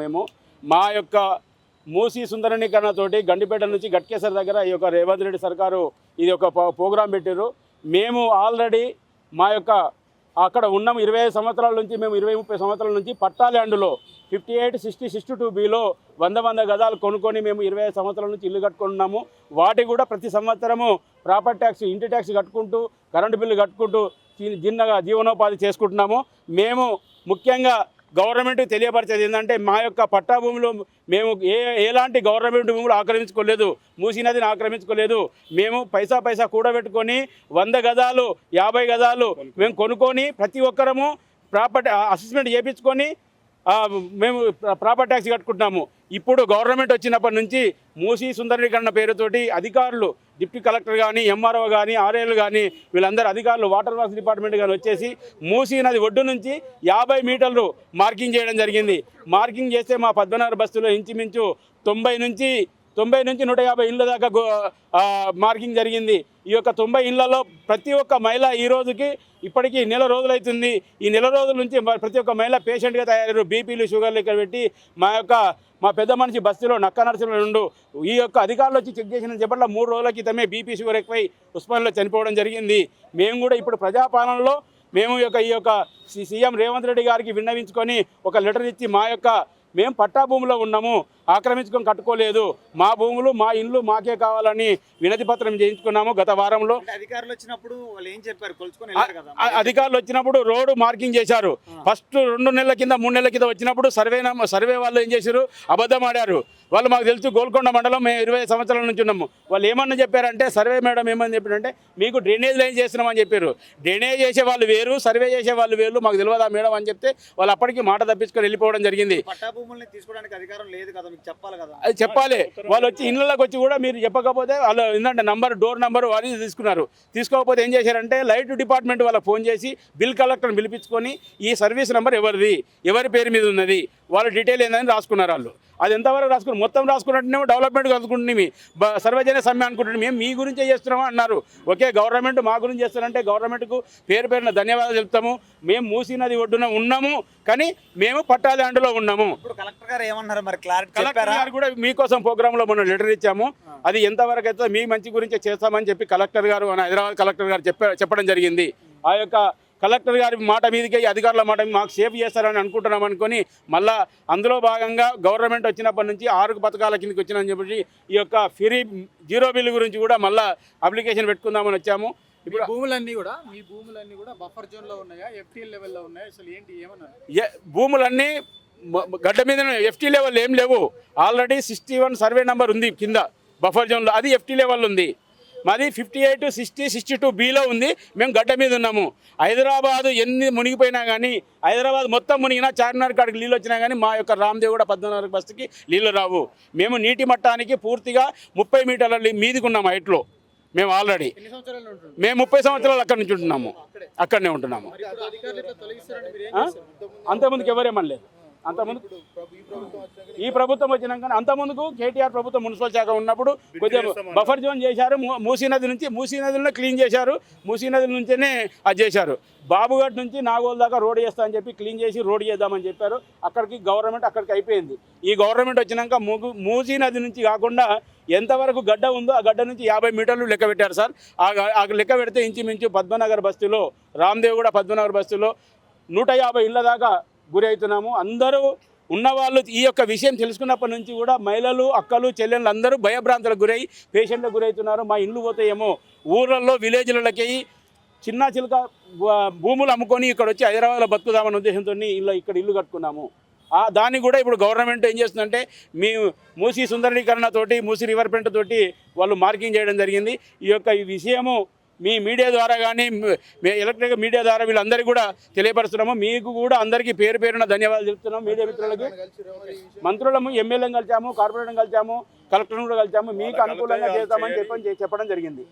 మేము మా యొక్క మూసీ సుందరీకరణతోటి గండిపేట నుంచి గట్కేసర్ దగ్గర ఈ యొక్క రేవంత్ రెడ్డి సర్కారు ఇది ఒక ప్రోగ్రాం పెట్టారు. మేము ఆల్రెడీ మా యొక్క అక్కడ ఉన్నాము 25 సంవత్సరాల నుంచి, మేము 20-30 సంవత్సరాల నుంచి పట్టా ల్యాండ్లో 58, 60, 62Bలో 100 గజాలు కొనుక్కొని మేము 25 సంవత్సరాల నుంచి ఇల్లు కట్టుకుంటున్నాము. వాటి కూడా ప్రతి సంవత్సరము ప్రాపర్టీ ట్యాక్స్, ఇంటి ట్యాక్స్ కట్టుకుంటూ, కరెంటు బిల్లు కట్టుకుంటూ చిన్నగా జీవనోపాధి చేసుకుంటున్నాము. మేము ముఖ్యంగా గవర్నమెంట్ తెలియపరిచేది ఏంటంటే మా యొక్క పట్టా భూములు మేము ఎలాంటి గవర్నమెంట్ భూములు ఆక్రమించుకోలేదు, మూసీ నదిని ఆక్రమించుకోలేదు. మేము పైసా కూడబెట్టుకొని 100 గజాలు 50 గజాలు మేము కొనుక్కొని ప్రతి ఒక్కరము ప్రాపర్టీ అసెస్మెంట్ చేయించుకొని మేము ప్రాపర్టీ ట్యాక్స్ కట్టుకుంటున్నాము. ఇప్పుడు గవర్నమెంట్ వచ్చినప్పటి నుంచి మూసీ సుందరీకరణ పేరుతోటి అధికారులు, డిప్యూటీ కలెక్టర్ కానీ, ఎంఆర్ఓ కానీ, ఆర్ఏలు కానీ, వీళ్ళందరూ అధికారులు, వాటర్ వర్క్స్ డిపార్ట్మెంట్ కానీ వచ్చేసి మూసీ నది ఒడ్డు నుంచి 50 మీటర్లు మార్కింగ్ చేయడం జరిగింది. మార్కింగ్ చేస్తే మా పద్మనాభ బస్తీలో ఇంచుమించు 90 నుంచి 150 ఇళ్ళ దాకా మార్కింగ్ జరిగింది. ఈ యొక్క 90 ఇళ్లలో ప్రతి ఒక్క మహిళ ఈ రోజుకి ఇప్పటికీ నెల రోజులు అవుతుంది. ఈ నెల రోజుల నుంచి ప్రతి ఒక్క మహిళ పేషెంట్గా తయారయ్యారు. బీపీలు, షుగర్లు ఇక్కడ పెట్టి మా పెద్ద మనిషి బస్తీలో నక్క నరసింహ నుండు ఈ యొక్క అధికారులు వచ్చి చెక్ చేసిన చెప్పట్ల 3 రోజుల క్రితమే బీపీ, షుగర్ ఎక్కువై ఉస్మాన్లో చనిపోవడం జరిగింది. మేము కూడా ఇప్పుడు ప్రజాపాలనలో మేము ఈ యొక్క సీఎం రేవంత్ రెడ్డి గారికి విన్నవించుకొని ఒక లెటర్ ఇచ్చి మేము పట్టా భూమిలో ఉన్నాము, ఆక్రమించుకొని కట్టుకోలేదు, మా భూములు మా ఇండ్లు మాకే కావాలని వినతి పత్రం చేయించుకున్నాము గత వారంలో. అధికారులు వచ్చినప్పుడు వాళ్ళు ఏం చెప్పారు? అధికారులు వచ్చినప్పుడు రోడ్డు మార్కింగ్ చేశారు. ఫస్ట్ 2 నెలల కింద 3 నెలల కింద వచ్చినప్పుడు సర్వే వాళ్ళు ఏం చేశారు? అబద్ధం ఆడారు. వాళ్ళు మాకు తెలుసు గోల్కొండ మండలం మేము 20 సంవత్సరాల నుంచి ఉన్నాము. వాళ్ళు ఏమన్నా చెప్పారంటే, సర్వే మేడం ఏమని చెప్పారంటే, మీకు డ్రైనేజ్ లైన్ చేస్తున్నామని చెప్పారు. డ్రైనేజ్ చేసే వాళ్ళు వేరు, సర్వే చేసే వాళ్ళు వేరు, మాకు తెలియదా మేడం అని చెప్తే వాళ్ళు అప్పటికి మాట తప్పించుకొని వెళ్ళిపోవడం జరిగింది. తీసుకోవడానికి అధికారం లేదు కదా, మీకు చెప్పాలి కదా. అది చెప్పాలి. వాళ్ళు వచ్చి ఇళ్ళకి వచ్చి కూడా మీరు చెప్పకపోతే వాళ్ళు ఏంటంటే డోర్ నంబర్ వారి తీసుకున్నారు. తీసుకోకపోతే ఏం చేశారంటే లైట్ డిపార్ట్మెంట్ వాళ్ళకి ఫోన్ చేసి బిల్ కలెక్టర్ని పిలిపించుకొని ఈ సర్వీస్ నెంబర్ ఎవరిది, ఎవరి పేరు మీద ఉన్నది, వాళ్ళ డీటెయిల్ ఏందని రాసుకున్నారు. వాళ్ళు అది ఎంతవరకు రాసుకున్నారు? మొత్తం రాసుకున్నట్టునేమో డెవలప్మెంట్ కలుసుకుంటున్నాం, సర్వజన సమ్మె అనుకుంటున్నాం, మేము మీ గురించే చేస్తున్నామా అన్నారు. ఓకే, గవర్నమెంట్ మా గురించి చేస్తారంటే గవర్నమెంట్కు పేరున ధన్యవాదాలు చెప్తాము. మేము మూసీ నది ఒడ్డున ఉన్నాము, కానీ మేము పట్టా ల్యాండ్లో ఉన్నాము. కలెక్టర్ గారు ఏమన్నారు మరి? క్లారిటీ కలెక్టర్ గారు కూడా మీకోసం ప్రోగ్రాంలో మనం లెటర్ ఇచ్చాము. అది ఎంతవరకు అయితే మీ మంచి గురించే చేస్తామని చెప్పి కలెక్టర్ గారు, హైదరాబాద్ కలెక్టర్ గారు చెప్పడం జరిగింది. ఆ యొక్క కలెక్టర్ గారి మాట మీదకి, అధికారుల మాట మాకు సేఫ్ చేస్తారని అనుకుంటున్నాం అనుకొని మళ్ళీ అందులో భాగంగా గవర్నమెంట్ వచ్చినప్పటి నుంచి 6 పథకాల కిందకి వచ్చిందని చెప్పి ఈ యొక్క ఫ్రీ 0 బిల్ గురించి కూడా మళ్ళీ అప్లికేషన్ పెట్టుకుందామని వచ్చాము. ఇప్పుడు భూములన్నీ కూడా బఫర్ జోన్లో ఉన్నాయా, ఎఫ్టీఎల్ లెవెల్లో ఉన్నాయా? అసలు ఏంటి ఏమన్నారు? భూములన్నీ గడ్డ మీద ఎఫ్టీ లెవెల్ ఏం లేవు. ఆల్రెడీ 61 సర్వే నెంబర్ ఉంది కింద బఫర్ జోన్లో, అది ఎఫ్టీ లెవెల్ ఉంది. మాది 58, 60, 62Bలో ఉంది. మేము గడ్డ మీద ఉన్నాము. హైదరాబాదు ఎన్ని మునిగిపోయినా కానీ, హైదరాబాద్ మొత్తం మునిగినా, చార్మినార్ కాడికి నీళ్ళు వచ్చినా కానీ మా యొక్క రామ్దేవ్ పద్మనాభ బస్తీకి నీళ్ళు రావు. మేము నీటి మట్టానికి పూర్తిగా 30 మీటర్ల మీదికి ఉన్నాము హైట్లో. మేము ఆల్రెడీ మేము 30 సంవత్సరాలు అక్కడి నుంచి ఉంటున్నాము, అక్కడనే ఉంటున్నాము. అంతకుముందుకు ఎవరేమనలేదు. అంతకుముందు ఈ ప్రభుత్వం వచ్చినాక, అంతకుముందుకు కేటీఆర్ ప్రభుత్వం మున్సిపల్ శాఖ ఉన్నప్పుడు కొద్దిగా బఫర్ జోన్ చేశారు. మూసీ నదిలో క్లీన్ చేశారు. మూసీ నది నుంచేనే అది చేశారు. బాబుఘాట్ నుంచి నాగోల్ దాకా రోడ్ చేస్తా అని చెప్పి క్లీన్ చేసి రోడ్ చేద్దామని చెప్పారు. అక్కడికి అయిపోయింది. ఈ గవర్నమెంట్ వచ్చినాక మూసీ నది నుంచి కాకుండా ఎంతవరకు గడ్డ ఉందో ఆ గడ్డ నుంచి 50 మీటర్లు లెక్క పెట్టారు సార్. ఆ లెక్క పెడితే ఇంచుమించు పద్మనగర్ బస్తీలో, రామ్దేవ్ కూడా పద్మనగర్ బస్తీలో 150 ఇళ్ళ దాకా గురి అవుతున్నాము. అందరూ ఉన్నవాళ్ళు ఈ యొక్క విషయం తెలుసుకున్నప్పటి నుంచి కూడా మహిళలు, అక్కలు, చెల్లెళ్ళు అందరూ భయభ్రాంతులకు గురై పేషెంట్లకు గురవుతున్నారు. మా ఇల్లు పోతాయేమో, ఊళ్ళల్లో విలేజ్లకి చిన్న చిలుక భూములు అమ్ముకొని ఇక్కడ వచ్చి హైదరాబాద్లో బతుకుదామనే ఉద్దేశంతో ఇక్కడ ఇల్లు కట్టుకున్నాము. దాన్ని కూడా ఇప్పుడు గవర్నమెంట్ ఏం చేస్తుందంటే మీ మూసీ సుందరీకరణతోటి, మూసీ రివర్ ఫ్రంట్ తోటి వాళ్ళు మార్కింగ్ చేయడం జరిగింది. ఈ విషయము మీ మీడియా ద్వారా కానీ, ఎలక్ట్రిక్ మీడియా ద్వారా వీళ్ళందరికీ కూడా తెలియపరుస్తున్నాము. మీకు కూడా అందరికీ పేరున ధన్యవాదాలు చెప్తున్నాము. మీడియా మిత్రులకి, మంత్రులము, ఎమ్మెల్యేలను కలిసాము, కార్పొరేటర్ని కలిసాము, కలెక్టర్ను కూడా కలిసాము. మీకు అనుకూలంగా చేస్తామని చెప్పడం జరిగింది.